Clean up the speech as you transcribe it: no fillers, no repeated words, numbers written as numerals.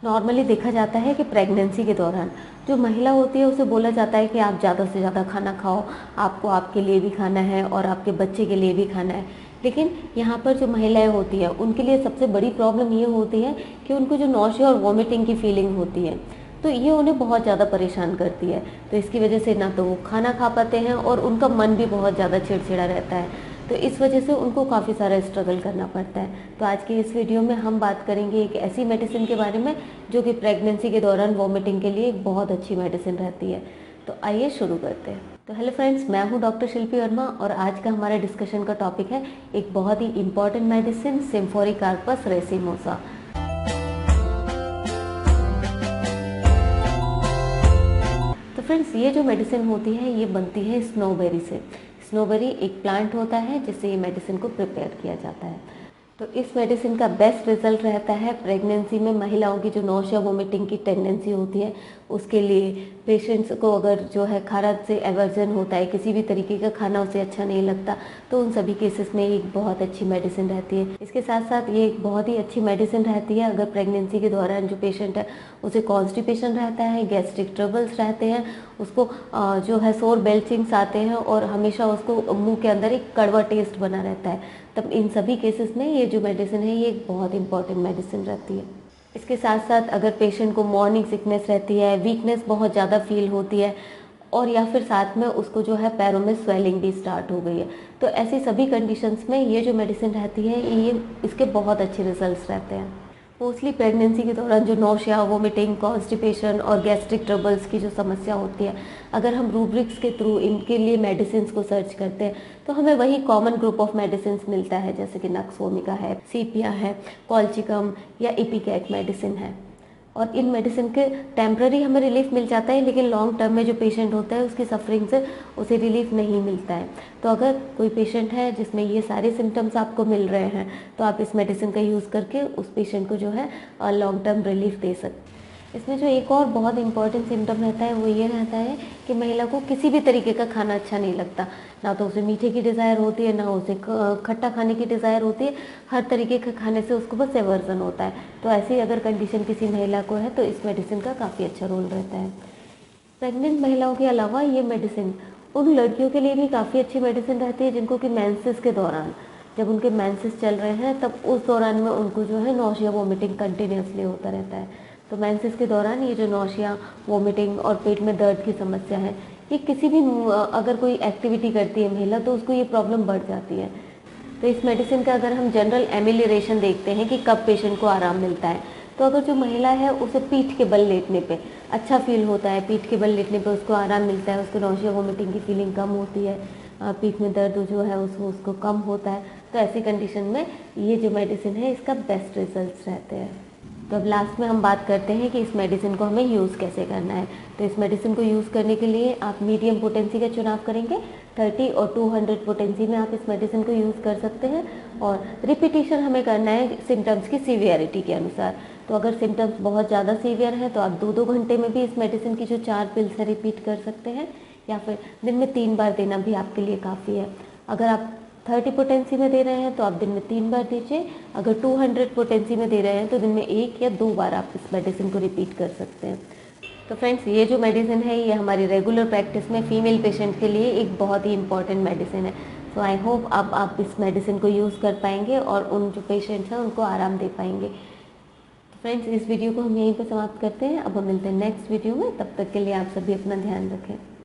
Normally देखा जाता है कि प्रेगनेंसी के दौरान जो महिला होती है उसे बोला जाता है कि आप ज़्यादा से ज़्यादा खाना खाओ, आपको आपके लिए भी खाना है और आपके बच्चे के लिए भी खाना है। लेकिन यहाँ पर जो महिलाएं होती हैं उनके लिए सबसे बड़ी प्रॉब्लम ये होती है कि उनको जो नौशिया और वॉमिटिंग की फीलिंग होती है, तो ये उन्हें बहुत ज़्यादा परेशान करती है। तो इसकी वजह से ना तो वो खाना खा पाते हैं और उनका मन भी बहुत ज़्यादा चिड़चिड़ा रहता है। तो इस वजह से उनको काफ़ी सारा स्ट्रगल करना पड़ता है। तो आज की इस वीडियो में हम बात करेंगे एक ऐसी मेडिसिन के बारे में जो कि प्रेगनेंसी के दौरान वॉमिटिंग के लिए एक बहुत अच्छी मेडिसिन रहती है। तो आइए शुरू करते हैं। तो हेलो फ्रेंड्स, मैं हूं डॉक्टर शिल्पी वर्मा और आज का हमारा डिस्कशन का टॉपिक है एक बहुत ही इम्पॉर्टेंट मेडिसिन सिम्फोरी कार्पस रेसिमोसा। तो फ्रेंड्स, ये जो मेडिसिन होती है ये बनती है स्नोबेरी से। स्नोबेरी एक प्लांट होता है जिससे ये मेडिसिन को प्रिपेयर किया जाता है। तो इस मेडिसिन का बेस्ट रिजल्ट रहता है प्रेगनेंसी में महिलाओं की जो नौशिया वोमिटिंग की टेंडेंसी होती है उसके लिए। पेशेंट्स को अगर जो है खाना से एवर्जन होता है, किसी भी तरीके का खाना उसे अच्छा नहीं लगता, तो उन सभी केसेस में एक बहुत अच्छी मेडिसिन रहती है। इसके साथ साथ ये एक बहुत ही अच्छी मेडिसिन रहती है अगर प्रेगनेंसी के दौरान जो पेशेंट है उसे कॉन्स्टिपेशन रहता है, गैस्ट्रिक ट्रबल्स रहते हैं, उसको जो है सोर बेल्चिंग्स आते हैं और हमेशा उसको मुंह के अंदर एक कड़वा टेस्ट बना रहता है। तब इन सभी केसेस में ये जो मेडिसिन है ये एक बहुत इंपॉर्टेंट मेडिसिन रहती है। इसके साथ साथ अगर पेशेंट को मॉर्निंग सिकनेस रहती है, वीकनेस बहुत ज़्यादा फील होती है और या फिर साथ में उसको जो है पैरों में स्वेलिंग भी स्टार्ट हो गई है, तो ऐसी सभी कंडीशंस में ये जो मेडिसिन रहती है ये इसके बहुत अच्छे रिजल्ट्स रहते हैं। मोस्टली प्रेगनेंसी के दौरान जो नौशिया, वोमिटिंग, कॉन्स्टिपेशन और गैस्ट्रिक ट्रबल्स की जो समस्या होती है, अगर हम रूब्रिक्स के थ्रू इनके लिए मेडिसिन को सर्च करते हैं तो हमें वही कॉमन ग्रुप ऑफ मेडिसिन मिलता है, जैसे कि नक्स वोमिका है, सीपिया है, कॉल्चिकम या इपिकैट मेडिसिन है। और इन मेडिसिन के टेम्प्ररी हमें रिलीफ मिल जाता है, लेकिन लॉन्ग टर्म में जो पेशेंट होता है उसकी सफरिंग से उसे रिलीफ नहीं मिलता है। तो अगर कोई पेशेंट है जिसमें ये सारे सिम्टम्स आपको मिल रहे हैं तो आप इस मेडिसिन का यूज़ करके उस पेशेंट को जो है लॉन्ग टर्म रिलीफ दे सकते हैं। इसमें जो एक और बहुत इंपॉर्टेंट सिम्टम रहता है वो ये रहता है कि महिला को किसी भी तरीके का खाना अच्छा नहीं लगता। ना तो उसे मीठे की डिज़ायर होती है, ना उसे खट्टा खाने की डिज़ायर होती है। हर तरीके के खाने से उसको बस एवर्जन होता है। तो ऐसी अगर कंडीशन किसी महिला को है तो इस मेडिसिन का काफ़ी अच्छा रोल रहता है। प्रेग्नेंट महिलाओं के अलावा ये मेडिसिन उन लड़कियों के लिए भी काफ़ी अच्छी मेडिसिन रहती है जिनको कि मेंसेस के दौरान, जब उनके मेंसेस चल रहे हैं तब उस दौरान में उनको जो है नौशिया वोमिटिंग कंटिन्यूसली होता रहता है। तो मेंसेस के दौरान ये जो नौशिया, वोमिटिंग और पेट में दर्द की समस्या है, ये किसी भी अगर कोई एक्टिविटी करती है महिला तो उसको ये प्रॉब्लम बढ़ जाती है। तो इस मेडिसिन का अगर हम जनरल एमिलियरेशन देखते हैं कि कब पेशेंट को आराम मिलता है, तो अगर जो महिला है उसे पीठ के बल लेटने पे अच्छा फील होता है, पीठ के बल लेटने पे उसको आराम मिलता है, उसको नौशिया वोमिटिंग की फीलिंग कम होती है, पीठ में दर्द जो है उसको कम होता है, तो ऐसी कंडीशन में ये जो मेडिसिन है इसका बेस्ट रिजल्ट्स रहते हैं। तो अब लास्ट में हम बात करते हैं कि इस मेडिसिन को हमें यूज़ कैसे करना है। तो इस मेडिसिन को यूज़ करने के लिए आप मीडियम पोटेंसी का चुनाव करेंगे। 30 और 200 पोटेंसी में आप इस मेडिसिन को यूज़ कर सकते हैं और रिपीटिशन हमें करना है सिम्टम्स की सीवियरिटी के अनुसार। तो अगर सिम्टम्स बहुत ज़्यादा सीवियर हैं तो आप 2-2 घंटे में भी इस मेडिसिन की जो 4 पिल्स है रिपीट कर सकते हैं, या फिर दिन में 3 बार देना भी आपके लिए काफ़ी है। अगर आप 30 पोटेंसी में दे रहे हैं तो आप दिन में 3 बार दीजिए। अगर 200 पोटेंसी में दे रहे हैं तो दिन में 1 या 2 बार आप इस मेडिसिन को रिपीट कर सकते हैं। तो फ्रेंड्स, ये जो मेडिसिन है ये हमारी रेगुलर प्रैक्टिस में फीमेल पेशेंट के लिए एक बहुत ही इंपॉर्टेंट मेडिसिन है। सो आई होप आप इस मेडिसिन को यूज़ कर पाएंगे और उन जो पेशेंट्स हैं उनको आराम दे पाएंगे। तो फ्रेंड्स, इस वीडियो को हम यहीं पर समाप्त करते हैं। अब हम मिलते हैं नेक्स्ट वीडियो में। तब तक के लिए आप सभी अपना ध्यान रखें।